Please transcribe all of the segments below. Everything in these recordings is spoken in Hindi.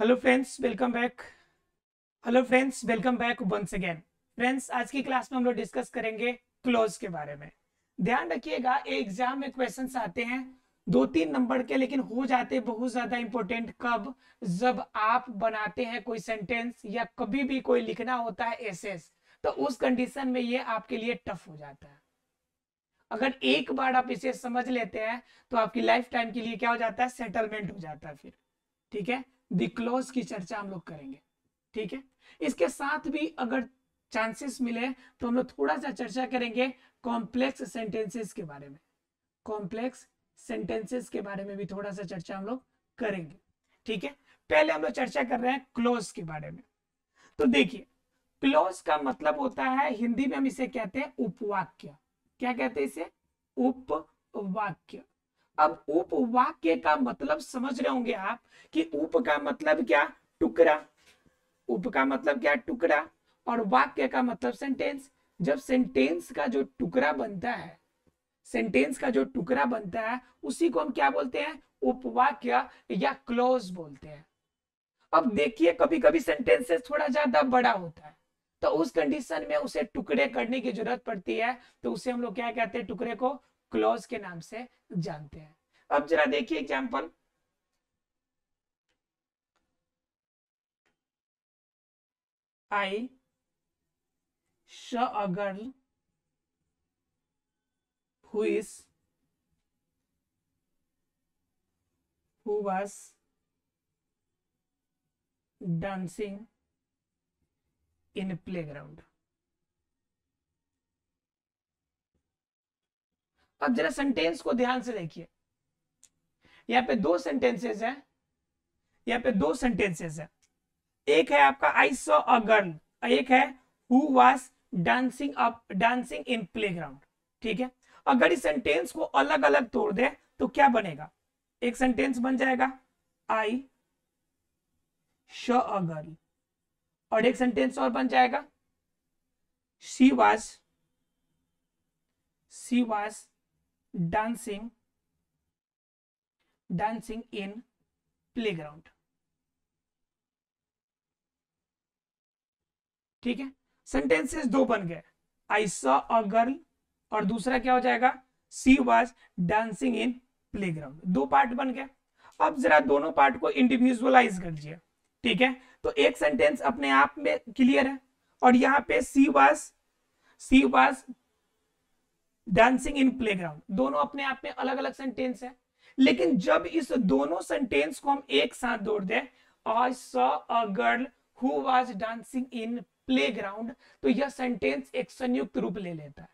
Hello friends, welcome back. Hello friends, welcome back once again. Friends, आज की क्लास में हम लोग डिस्कस करेंगे क्लोज के बारे में। ध्यान रखिएगा, एग्जाम में क्वेश्चंस आते हैं 2-3 नंबर के, लेकिन हो जाते बहुत ज्यादा इंपॉर्टेंट कब, जब आप बनाते हैं कोई सेंटेंस या कभी भी कोई लिखना होता है एसेस, तो उस कंडीशन में ये आपके लिए टफ हो जाता है। अगर एक बार आप इसे समझ लेते हैं तो आपकी लाइफ टाइम के लिए क्या हो जाता है, सेटलमेंट हो जाता है फिर। ठीक है, द क्लॉज की चर्चा हम लोग करेंगे। ठीक है, इसके साथ भी अगर चांसेस मिले तो हम लोग थोड़ा सा चर्चा करेंगे कॉम्प्लेक्स सेंटेंसेस के बारे में। कॉम्प्लेक्स सेंटेंसेस के बारे में भी थोड़ा सा चर्चा हम लोग करेंगे। ठीक है, पहले हम लोग चर्चा कर रहे हैं क्लोज के बारे में। तो देखिए, क्लोज का मतलब होता है, हिंदी में हम इसे कहते हैं उपवाक्य। क्या कहते हैं इसे? उपवाक्य। अब उपवाक्य का मतलब समझ रहे होंगे आप कि उप का मतलब क्या? टुकड़ा। उप का मतलब क्या? टुकड़ा। और वाक्य का मतलब सेंटेंस। जब सेंटेंस का जो टुकड़ा बनता है, सेंटेंस का जो टुकड़ा बनता है, उसी को हम क्या बोलते हैं? उपवाक्य या क्लोज बोलते हैं। अब देखिए, कभी कभी सेंटेंसेस थोड़ा ज्यादा बड़ा होता है, तो उस कंडीशन में उसे टुकड़े करने की जरूरत पड़ती है, तो उसे हम लोग क्या कहते हैं? टुकड़े को क्लॉज के नाम से जानते हैं। अब जरा देखिए example. I saw a girl who was dancing in a playground। अब जरा सेंटेंस को ध्यान से देखिए, यहाँ पे दो सेंटेंसेस हैं। यहाँ पे दो सेंटेंसेस है। एक है आपका आई सॉ अ गर्ल, एक है who was dancing in playground. ठीक है, अगर इस सेंटेंस को अलग अलग तोड़ दे तो क्या बनेगा? एक सेंटेंस बन जाएगा आई सॉ अ गर्ल, और एक सेंटेंस और बन जाएगा she was dancing in playground. ठीक है, सेंटेंसेस दो बन गए, आई सॉ अ गर्ल और दूसरा क्या हो जाएगा? She was dancing in playground. दो पार्ट बन गए। अब जरा दोनों पार्ट को इंडिविजुअलाइज कर लीजिए। ठीक है, तो एक सेंटेंस अपने आप में क्लियर है, और यहाँ पे she was dancing in playground, दोनों अपने आप में अलग अलग सेंटेंस है। लेकिन जब इस दोनों सेंटेंस को हम एक साथ जोड़ दें, I saw a girl who was dancing in playground, तो यह सेंटेंस एक संयुक्त रूप ले लेता है।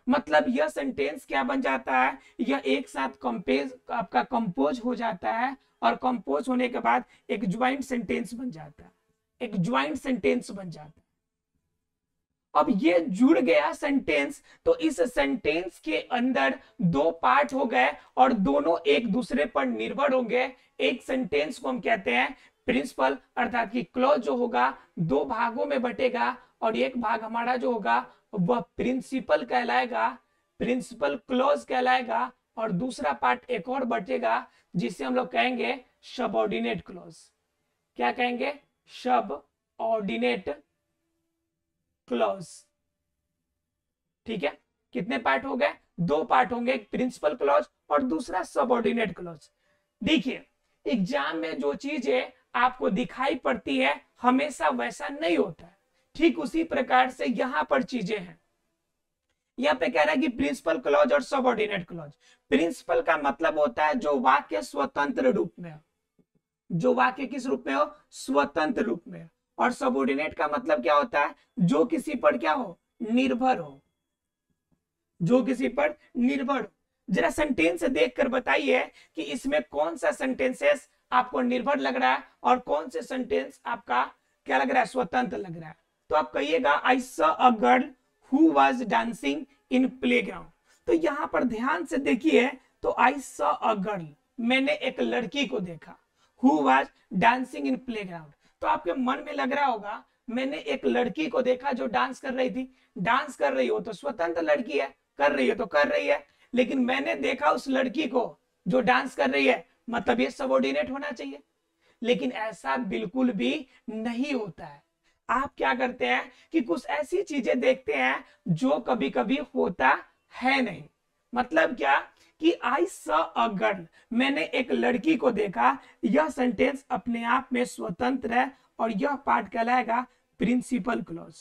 मतलब यह सेंटेंस क्या बन जाता है? यह एक साथ कंपेज आपका कंपोज हो जाता है, और कंपोज होने के बाद एक ज्वाइंट सेंटेंस बन जाता है। एक ज्वाइंट सेंटेंस बन जाता है। अब ये जुड़ गया सेंटेंस, तो इस सेंटेंस के अंदर दो पार्ट हो गए और दोनों एक दूसरे पर निर्भर होंगे। एक सेंटेंस को हम कहते हैं प्रिंसिपल, अर्थात कि क्लॉज जो होगा दो भागों में बटेगा, और एक भाग हमारा जो होगा वह प्रिंसिपल कहलाएगा, प्रिंसिपल क्लॉज कहलाएगा, और दूसरा पार्ट एक और बटेगा जिसे हम लोग कहेंगे सबऑर्डिनेट क्लॉज। क्या कहेंगे? सब ऑर्डिनेट क्लॉज। ठीक है, कितने पार्ट हो गए? दो पार्ट होंगे, एक प्रिंसिपल क्लॉज और दूसरा सबऑर्डिनेट क्लॉज। देखिए, एग्जाम में जो चीजें आपको दिखाई पड़ती है हमेशा वैसा नहीं होता है। ठीक उसी प्रकार से यहां पर चीजें हैं। यहाँ पे कह रहा है कि प्रिंसिपल क्लॉज और सबऑर्डिनेट क्लॉज। प्रिंसिपल का मतलब होता है जो वाक्य स्वतंत्र रूप में हो, जो वाक्य किस रूप में हो? स्वतंत्र रूप में हो। और सबऑर्डिनेट का मतलब क्या होता है? जो किसी पर क्या हो? निर्भर हो, जो किसी पर निर्भर हो। जरा सेंटेंस देखकर बताइए कि इसमें कौन सा सेंटेंसेस आपको निर्भर लग रहा है और कौन से सेंटेंस आपका क्या लग रहा है? स्वतंत्र लग रहा है। तो आप कहिएगा I saw a girl who was dancing in playground. तो यहां पर ध्यान से देखिए, तो आई सॉ अ गर्ल, मैंने एक लड़की को देखा, who was dancing in playground, तो आपके मन में लग रहा होगा मैंने एक लड़की को देखा जो डांस कर रही थी। डांस कर रही हो तो स्वतंत्र लड़की है, कर रही है तो कर रही है, लेकिन मैंने देखा उस लड़की को जो डांस कर रही है, मतलब ये सबऑर्डिनेट होना चाहिए। लेकिन ऐसा बिल्कुल भी नहीं होता है। आप क्या करते हैं कि कुछ ऐसी चीजें देखते हैं जो कभी कभी होता है नहीं। मतलब क्या कि आई सॉ अ गर्ल, मैंने एक लड़की को देखा, यह सेंटेंस अपने आप में स्वतंत्र है और यह पार्ट कहलाएगा प्रिंसिपल क्लॉज।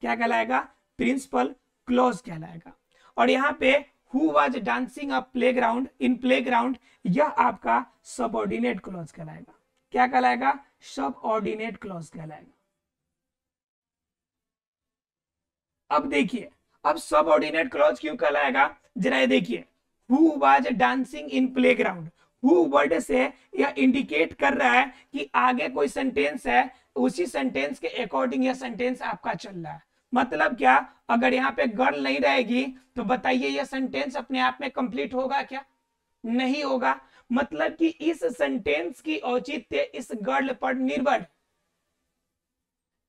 क्या कहलाएगा? प्रिंसिपल क्लॉज कहलाएगा। और यहाँ पे who was dancing a playground in playground, यह आपका सबऑर्डिनेट क्लॉज कहलाएगा। क्या कहलाएगा? सबऑर्डिनेट क्लॉज कहलाएगा। अब देखिए, अब सबऑर्डिनेट क्लॉज क्यों कहलाएगा, जरा ये देखिए। Who was dancing in playground, who word से यह इंडिकेट कर रहा है कि आगे कोई सेंटेंस है, उसी सेंटेंस के अकॉर्डिंग यह सेंटेंस आपका चल रहा है। मतलब क्या, अगर यहाँ पे गर्ल नहीं रहेगी तो बताइए यह सेंटेंस अपने आप में कंप्लीट होगा क्या? नहीं होगा। मतलब कि इस सेंटेंस की औचित्य इस गर्ल पर निर्भर।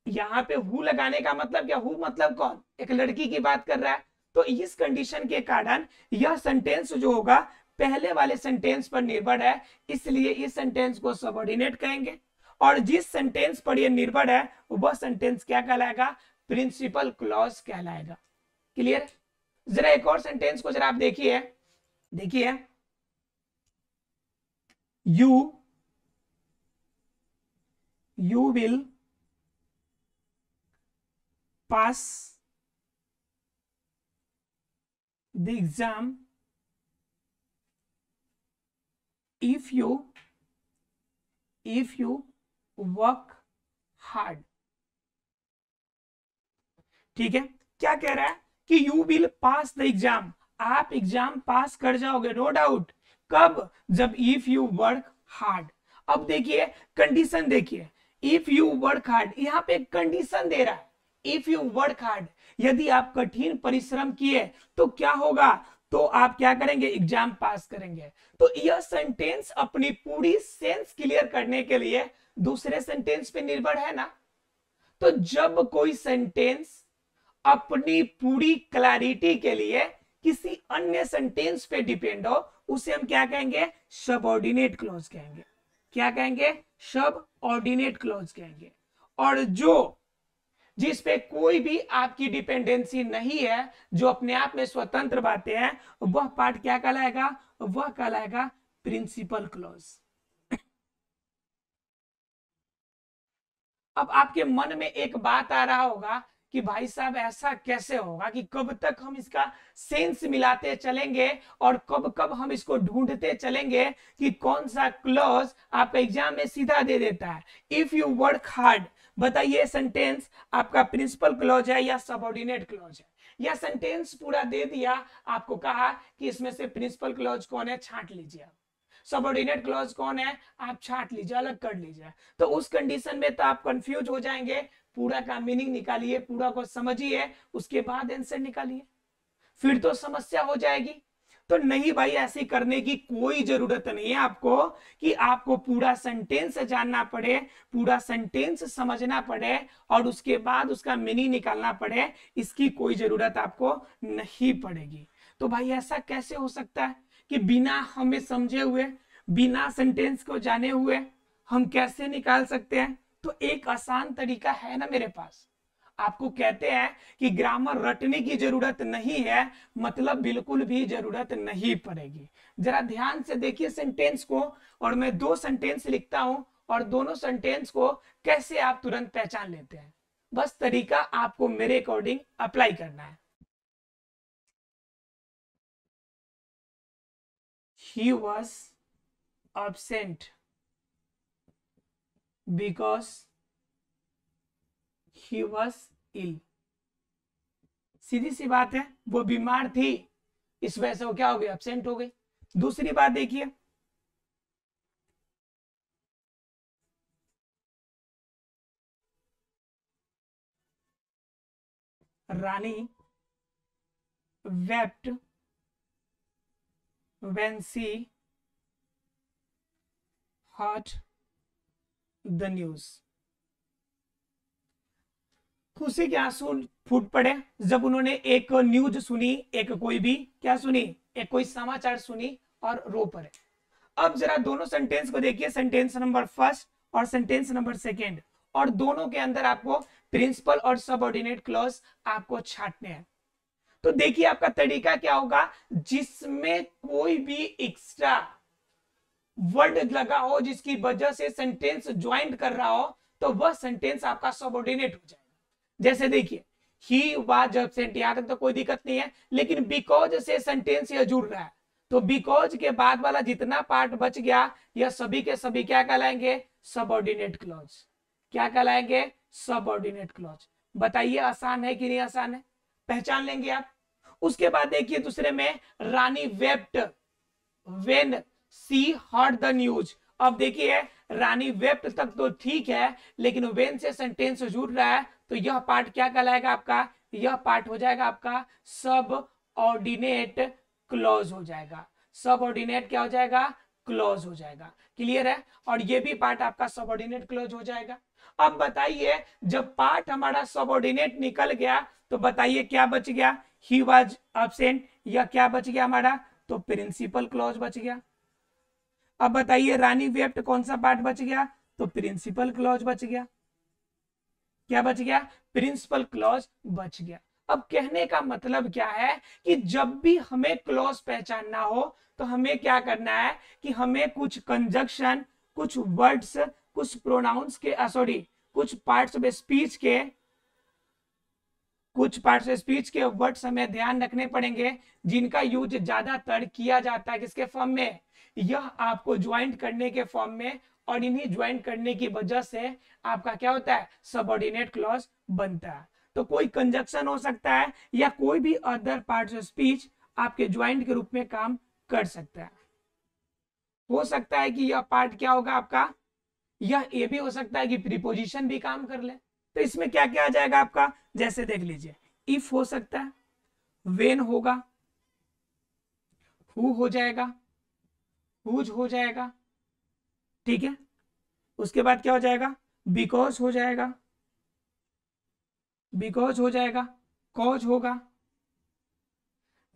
यहाँ पे हु लगाने का मतलब क्या? हु मतलब कौन? एक लड़की की बात कर रहा है। तो इस कंडीशन के कारण यह सेंटेंस जो होगा पहले वाले सेंटेंस पर निर्भर है, इसलिए इस सेंटेंस को सबऑर्डिनेट कहेंगे। और जिस सेंटेंस पर यह निर्भर है वह सेंटेंस क्या कहलाएगा? प्रिंसिपल क्लॉज कहलाएगा। क्लियर? जरा एक और सेंटेंस को जरा आप देखिए। देखिए, you will pass the exam if you work hard। ठीक है, क्या कह रहा है कि you will pass the exam, आप एग्जाम पास कर जाओगे, नो डाउट। कब? जब इफ यू वर्क हार्ड। अब देखिए कंडीशन, देखिए इफ यू वर्क हार्ड, यहां पे कंडीशन दे रहा है। इफ यू वर्क हार्ड, यदि आप कठिन परिश्रम किए तो क्या होगा? तो आप क्या करेंगे? एग्जाम पास करेंगे। तो यह सेंटेंस अपनी पूरी सेंस क्लियर करने के लिए दूसरे सेंटेंस पे निर्भर है ना। तो जब कोई सेंटेंस अपनी पूरी क्लैरिटी के लिए किसी अन्य सेंटेंस पे डिपेंड हो, उसे हम क्या कहेंगे? सबऑर्डिनेट क्लॉज कहेंगे। क्या कहेंगे? सबऑर्डिनेट क्लॉज कहेंगे। और जिस पे कोई भी आपकी डिपेंडेंसी नहीं है, जो अपने आप में स्वतंत्र बातें हैं, वह पार्ट क्या कहलाएगा? वह कहलाएगा प्रिंसिपल क्लॉज। अब आपके मन में एक बात आ रहा होगा कि भाई साहब ऐसा कैसे होगा कि कब तक हम इसका सेंस मिलाते चलेंगे और कब कब हम इसको ढूंढते चलेंगे कि कौन सा क्लॉज आपका एग्जाम में सीधा दे देता है। इफ यू वर्क हार्ड, बताइए सेंटेंस आपका प्रिंसिपल क्लॉज है या सबऑर्डिनेट क्लॉज है? या सेंटेंस पूरा दे दिया, आपको कहा कि इसमें से प्रिंसिपल क्लॉज कौन है, छांट लीजिए आप। सबऑर्डिनेट क्लॉज कौन है, आप छांट लीजिए, अलग कर लीजिए। तो उस कंडीशन में तो आप कंफ्यूज हो जाएंगे। पूरा का मीनिंग निकालिए, पूरा को समझिए, उसके बाद आंसर निकालिए, फिर तो समस्या हो जाएगी। तो नहीं भाई, ऐसे करने की कोई जरूरत नहीं है आपको कि आपको पूरा सेंटेंस जानना पड़े, पूरा सेंटेंस समझना पड़े और उसके बाद उसका मीनिंग निकालना पड़े। इसकी कोई जरूरत आपको नहीं पड़ेगी। तो भाई ऐसा कैसे हो सकता है कि बिना हमें समझे हुए, बिना सेंटेंस को जाने हुए हम कैसे निकाल सकते हैं? तो एक आसान तरीका है ना मेरे पास। आपको कहते हैं कि ग्रामर रटने की जरूरत नहीं है, मतलब बिल्कुल भी जरूरत नहीं पड़ेगी। जरा ध्यान से देखिए सेंटेंस को, और मैं दो सेंटेंस लिखता हूं और दोनों सेंटेंस को कैसे आप तुरंत पहचान लेते हैं। बस तरीका आपको मेरे अकॉर्डिंग अप्लाई करना है। He was absent because he was ill। सीधी सी बात है, वो बीमार थी, इस वजह से वो क्या हो गई? एब्सेंट हो गई। दूसरी बात देखिए, रानी wept when she heard the news। खुशी के आंसू फूट पड़े जब उन्होंने एक न्यूज सुनी, एक कोई भी क्या सुनी, एक कोई समाचार सुनी और रो पड़े। अब जरा दोनों सेंटेंस को देखिए, सेंटेंस नंबर फर्स्ट और सेंटेंस नंबर सेकेंड, और दोनों के अंदर आपको प्रिंसिपल और सबऑर्डिनेट क्लॉज आपको छांटने हैं। तो देखिए आपका तरीका क्या होगा, जिसमें कोई भी एक्स्ट्रा वर्ड लगा हो जिसकी वजह से सेंटेंस ज्वाइंट कर रहा हो, तो वह सेंटेंस आपका सबऑर्डिनेट हो जाएगा। जैसे देखिए ही वाज एब्सेंट, यहां तक तो कोई दिक्कत नहीं है, लेकिन बिकॉज से सेंटेंस यह जुड़ रहा है, तो बिकॉज के बाद वाला जितना पार्ट बच गया यह सभी के सभी क्या कहलाएंगे, सबऑर्डिनेट क्लॉज। क्या कहलाएंगे, सबऑर्डिनेट क्लॉज। बताइए आसान है कि नहीं आसान है, पहचान लेंगे आप। उसके बाद देखिए दूसरे में Rani wept when she heard the news. अब देखिए रानी वेप्ट तक तो ठीक है, लेकिन व्हेन से सेंटेंस जुड़ रहा है, तो यह पार्ट क्या कहलाएगा आपका, यह पार्ट हो जाएगा आपका सब ऑर्डिनेट क्लॉज हो जाएगा। सब ऑर्डिनेट क्या हो जाएगा, क्लॉज हो जाएगा। क्लियर है, और ये भी पार्ट आपका सब ऑर्डिनेट क्लॉज हो जाएगा। अब बताइए जब पार्ट हमारा सब ऑर्डिनेट निकल गया, तो बताइए क्या बच गया, ही वाज एब्सेंट, या क्या बच गया हमारा, तो प्रिंसिपल क्लॉज बच गया। अब बताइए रानी वेप्ट कौन सा पार्ट बच गया, तो प्रिंसिपल क्लॉज बच गया। क्या बच गया, प्रिंसिपल क्लॉज बच गया। अब कहने का मतलब क्या है कि जब भी हमें क्लॉज पहचानना हो, तो हमें क्या करना है कि हमें कुछ कंजक्शन, कुछ वर्ड्स, कुछ प्रोनाउंस के कुछ पार्ट्स ऑफ स्पीच के वर्ड्स हमें ध्यान रखने पड़ेंगे, जिनका यूज ज्यादातर किया जाता है किसके फॉर्म में, यह आपको ज्वाइंट करने के फॉर्म में, और इन्हीं ज्वाइंट करने की वजह से आपका क्या होता है, सबऑर्डिनेट क्लॉज बनता है। तो कोई कंजक्शन हो सकता है या कोई भी अदर पार्ट्स ऑफ स्पीच आपके ज्वाइंट के रूप में काम कर सकता है। हो सकता है कि यह पार्ट क्या होगा आपका, यह ये भी हो सकता है कि प्रीपोजिशन भी काम कर ले। तो इसमें क्या क्या आ जाएगा आपका, जैसे देख लीजिए इफ हो सकता है, वेन होगा, हु हो जाएगा, हुज हो जाएगा, ठीक है। उसके बाद क्या हो जाएगा, बिकॉज हो जाएगा, बिकॉज हो जाएगा, कॉज होगा,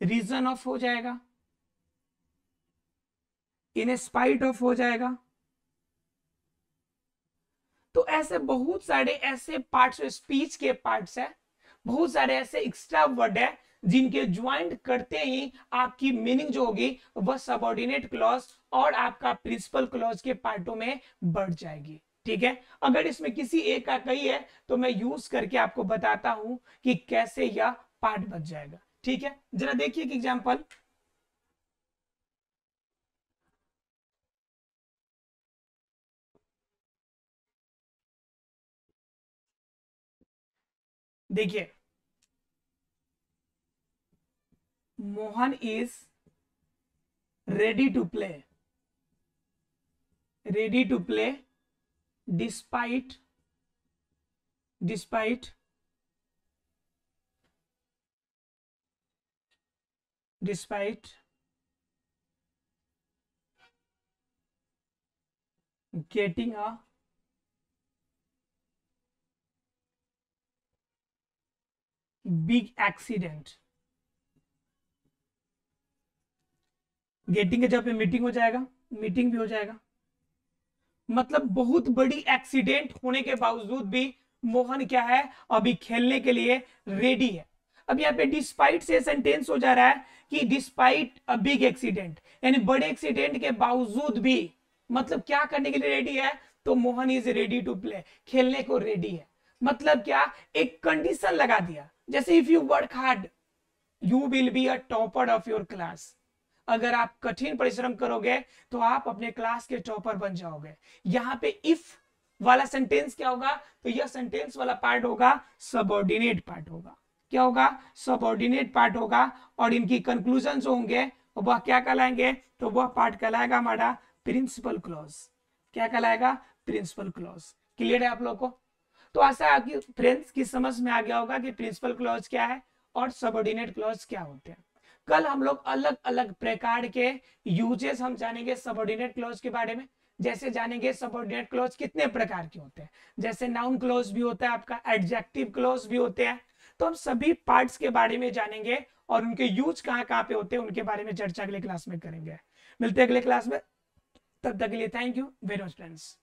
रीजन ऑफ हो जाएगा, इन स्पाइट ऑफ हो जाएगा। तो ऐसे बहुत सारे ऐसे पार्ट्स, स्पीच के पार्ट्स है, बहुत सारे ऐसे एक्स्ट्रा वर्ड है जिनके ज्वाइंट करते ही आपकी मीनिंग जो होगी वह सबऑर्डिनेट क्लॉज और आपका प्रिंसिपल क्लॉज के पार्टों में बढ़ जाएगी। ठीक है, अगर इसमें किसी एक का कही है तो मैं यूज करके आपको बताता हूं कि कैसे यह पार्ट बच जाएगा। ठीक है, जरा देखिए एक एग्जांपल। देखिए Mohan is ready to play, ready to play despite despite despite getting a big accident। Getting के जब पे मीटिंग हो जाएगा, मीटिंग भी हो जाएगा, मतलब बहुत बड़ी एक्सीडेंट होने के बावजूद भी मोहन क्या है, अभी खेलने के लिए रेडी है। अब यहाँ पे डिस्पाइट से सेंटेंस हो जा रहा है कि डिस्पाइट अ बिग एक्सीडेंट, यानी बड़े एक्सीडेंट के बावजूद भी मतलब क्या करने के लिए रेडी है, तो Mohan is ready to play, खेलने को रेडी है। मतलब क्या, एक कंडीशन लगा दिया, जैसे if you work hard you will be a topper of your class. अगर आप कठिन परिश्रम करोगे तो आप अपने क्लास के टॉपर बन जाओगे। यहां पे इफ वाला सेंटेंस क्या होगा, तो यह सेंटेंस वाला पार्ट होगा सबऑर्डिनेट पार्ट होगा। क्या होगा, सबऑर्डिनेट पार्ट होगा, और इनकी कंक्लूजन जो होंगे वह क्या कहलाएंगे, तो वह पार्ट कहलाएगा हमारा प्रिंसिपल क्लॉज। क्या कहलाएगा, प्रिंसिपल क्लॉज। क्लियर है आप लोग को? तो आशा है आपकी फ्रेंड्स की समझ में आ गया होगा कि प्रिंसिपल क्लॉज क्या है और सबऑर्डिनेट क्लॉज क्या होते हैं। कल हम लोग अलग अलग प्रकार के यूजेस हम जानेंगे सबऑर्डिनेट क्लॉज के बारे में। जैसे जानेंगे सबऑर्डिनेट क्लॉज कितने प्रकार के होते हैं, जैसे नाउन क्लॉज भी होता है आपका, एडजेक्टिव क्लॉज भी होते हैं। तो हम सभी पार्ट्स के बारे में जानेंगे और उनके यूज कहाँ कहाँ पे होते हैं उनके बारे में चर्चा अगले क्लास में करेंगे। मिलते हैं अगले क्लास में, तब तक के लिए thank you very much friends.